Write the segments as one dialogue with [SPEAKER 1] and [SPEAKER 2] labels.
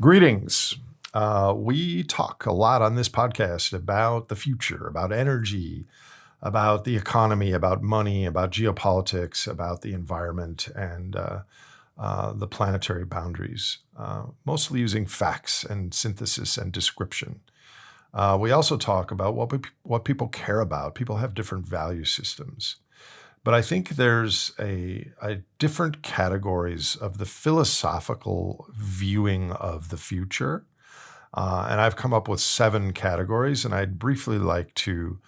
[SPEAKER 1] Greetings. We talk a lot on this podcast about the future, about energy, about the economy, about money, about geopolitics, about the environment, and the planetary boundaries, mostly using facts and synthesis and description. We also talk about what people care about. People have different value systems. But I think there's a different categories of the philosophical viewing of the future. And I've come up with 7 categories, and I'd briefly like to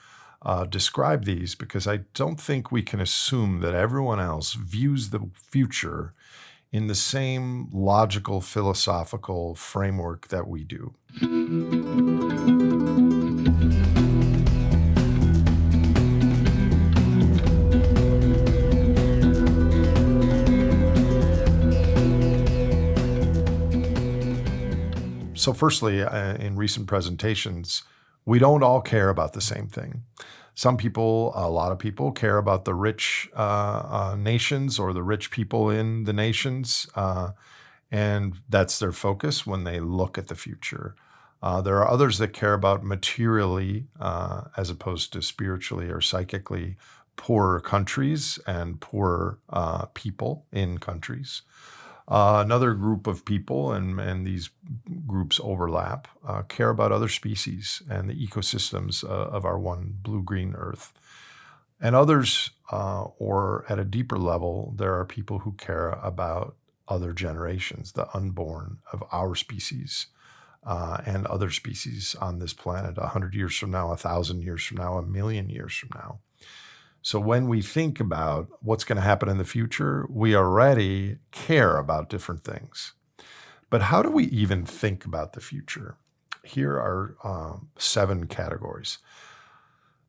[SPEAKER 1] describe these because I don't think we can assume that everyone else views the future in the same logical, philosophical framework that we do. So firstly, in recent presentations, we don't all care about the same thing. Some people, a lot of people, care about the rich nations or the rich people in the nations, and that's their focus when they look at the future. There are others that care about materially, as opposed to spiritually or psychically, poorer countries and poorer people in countries. Another group of people, and these groups overlap, care about other species and the ecosystems of our one blue-green Earth. And others, or at a deeper level, there are people who care about other generations, the unborn of our species and other species on this planet, 100 years from now, 1,000 years from now, 1,000,000 years from now. So when we think about what's going to happen in the future, we already care about different things. But how do we even think about the future? Here are 7 categories.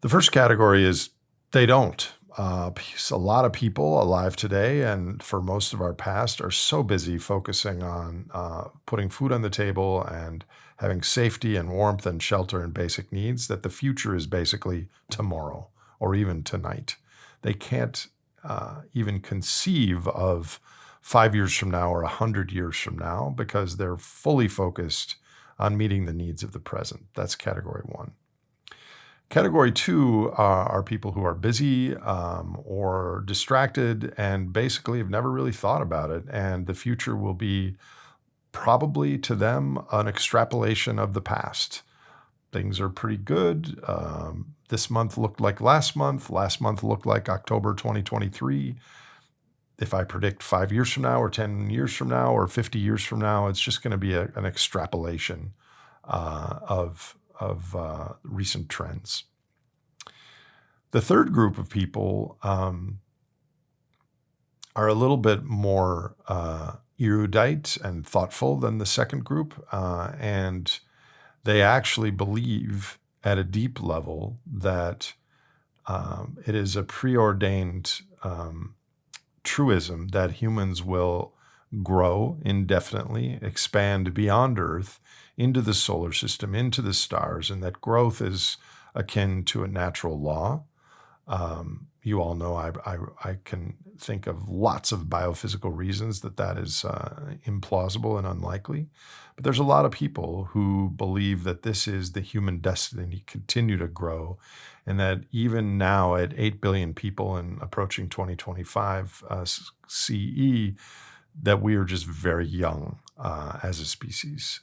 [SPEAKER 1] The first category is they don't. A lot of people alive today and for most of our past are so busy focusing on putting food on the table and having safety and warmth and shelter and basic needs that the future is basically tomorrow, or even tonight. They can't even conceive of 5 years from now or 100 years from now because they're fully focused on meeting the needs of the present. That's category 1. Category 2 are people who are busy or distracted and basically have never really thought about it. And the future will be probably to them an extrapolation of the past. Things are pretty good. This month looked like last month. Last month looked like October 2023. If I predict 5 years from now or 10 years from now or 50 years from now, it's just going to be an extrapolation of recent trends. The third group of people are a little bit more erudite and thoughtful than the second group, and they actually believe at a deep level that it is a preordained truism that humans will grow indefinitely, expand beyond Earth into the solar system, into the stars, and that growth is akin to a natural law. You all know I can think of lots of biophysical reasons that is implausible and unlikely. But there's a lot of people who believe that this is the human destiny to continue to grow, and that even now at 8 billion people and approaching 2025 CE, that we are just very young as a species.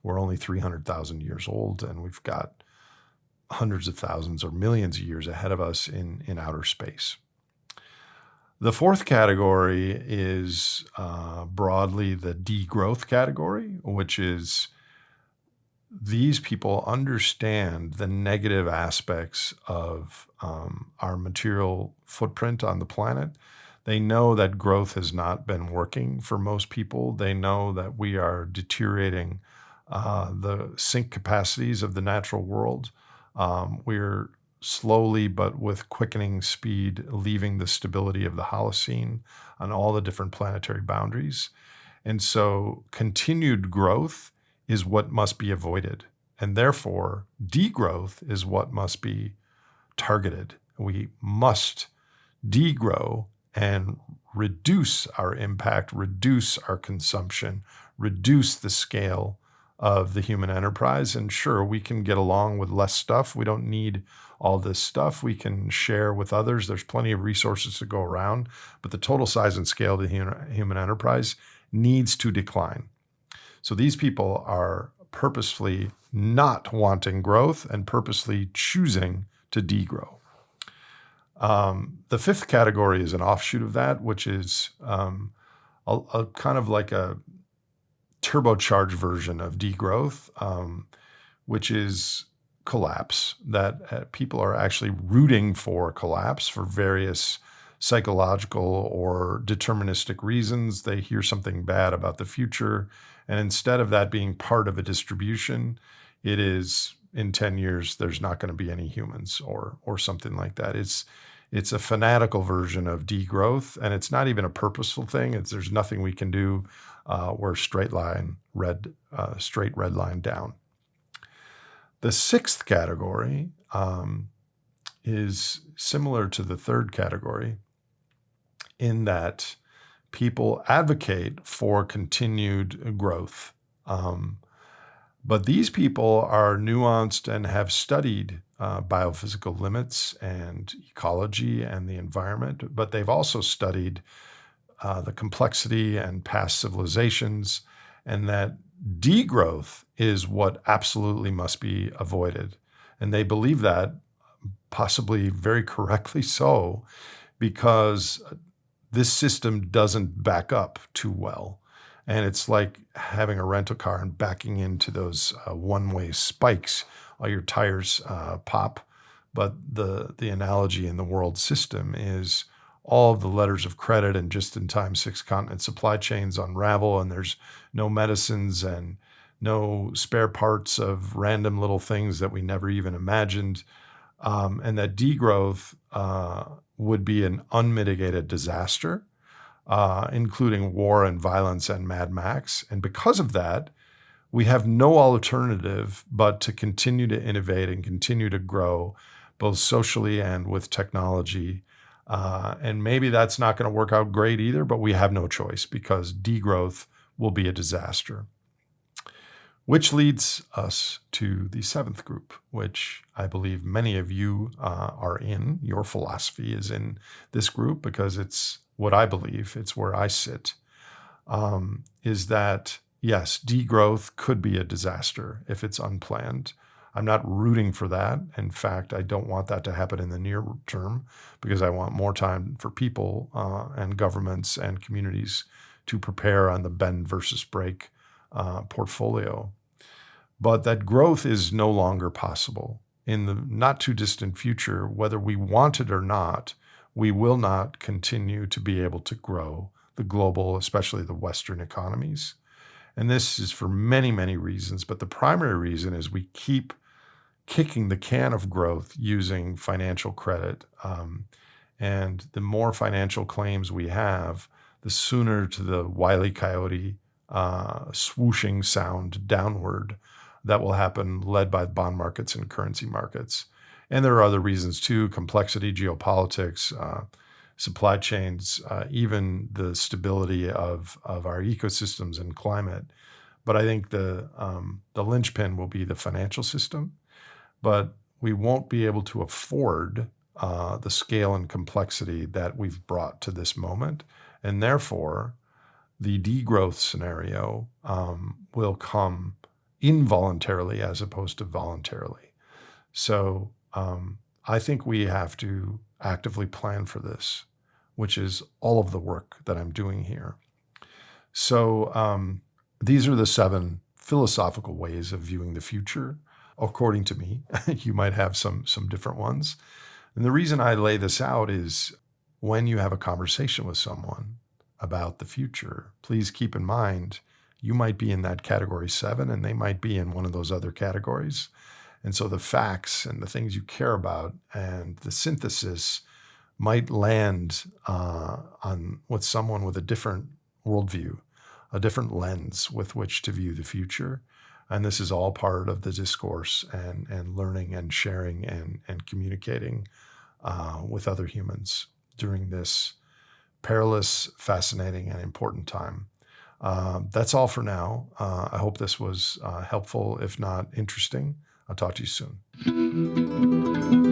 [SPEAKER 1] We're only 300,000 years old, and we've got hundreds of thousands or millions of years ahead of us in outer space. The fourth category is broadly the degrowth category, which is these people understand the negative aspects of our material footprint on the planet. They know that growth has not been working for most people. They know that we are deteriorating the sink capacities of the natural world. We're slowly but with quickening speed leaving the stability of the Holocene on all the different planetary boundaries. And so continued growth is what must be avoided. And therefore, degrowth is what must be targeted. We must degrow and reduce our impact, reduce our consumption, reduce the scale of the human enterprise. And sure, we can get along with less stuff. We don't need all this stuff. We can share with others. There's plenty of resources to go around, but the total size and scale of the human enterprise needs to decline. So these people are purposefully not wanting growth and purposely choosing to degrow. The fifth category is an offshoot of that, which is a kind of like a turbocharged version of degrowth, which is collapse, that people are actually rooting for collapse for various psychological or deterministic reasons. They hear something bad about the future, and instead of that being part of a distribution, it is in 10 years, there's not going to be any humans or something like that. It's a fanatical version of degrowth, and it's not even a purposeful thing. There's nothing we can do. We're straight red line down. The sixth category is similar to the third category in that people advocate for continued growth. But these people are nuanced and have studied biophysical limits and ecology and the environment, but they've also studied the complexity and past civilizations, and that degrowth is what absolutely must be avoided. And they believe that, possibly very correctly so, because this system doesn't back up too well. And it's like having a rental car and backing into those one-way spikes. All your tires pop. But the analogy in the world system is all of the letters of credit and just-in-time six-continent supply chains unravel, and there's no medicines and no spare parts of random little things that we never even imagined. And that degrowth would be an unmitigated disaster, including war and violence and Mad Max. And because of that, we have no alternative but to continue to innovate and continue to grow, both socially and with technology. And maybe that's not going to work out great either, but we have no choice because degrowth will be a disaster. Which leads us to the seventh group, which I believe many of you are in. Your philosophy is in this group because it's what I believe, it's where I sit, is that, yes, degrowth could be a disaster if it's unplanned. I'm not rooting for that. In fact, I don't want that to happen in the near term because I want more time for people and governments and communities to prepare on the bend versus break portfolio. But that growth is no longer possible. In the not too distant future, whether we want it or not, we will not continue to be able to grow the global, especially the Western economies. And this is for many, many reasons. But the primary reason is we keep kicking the can of growth using financial credit. And the more financial claims we have, the sooner to the Wile E. Coyote swooshing sound downward that will happen, led by bond markets and currency markets. And there are other reasons too: complexity, geopolitics, supply chains, even the stability of our ecosystems and climate. But I think the linchpin will be the financial system. But we won't be able to afford the scale and complexity that we've brought to this moment. And therefore, the degrowth scenario will come involuntarily as opposed to voluntarily. So I think we have to actively plan for this, which is all of the work that I'm doing here. So these are the 7 philosophical ways of viewing the future, according to me. You might have some different ones. And the reason I lay this out is when you have a conversation with someone about the future, please keep in mind you might be in that category 7 and they might be in one of those other categories. And so the facts and the things you care about and the synthesis might land with someone with a different worldview, a different lens with which to view the future. And this is all part of the discourse and learning and sharing and communicating with other humans during this perilous, fascinating, and important time. That's all for now. I hope this was helpful, if not interesting. I'll talk to you soon.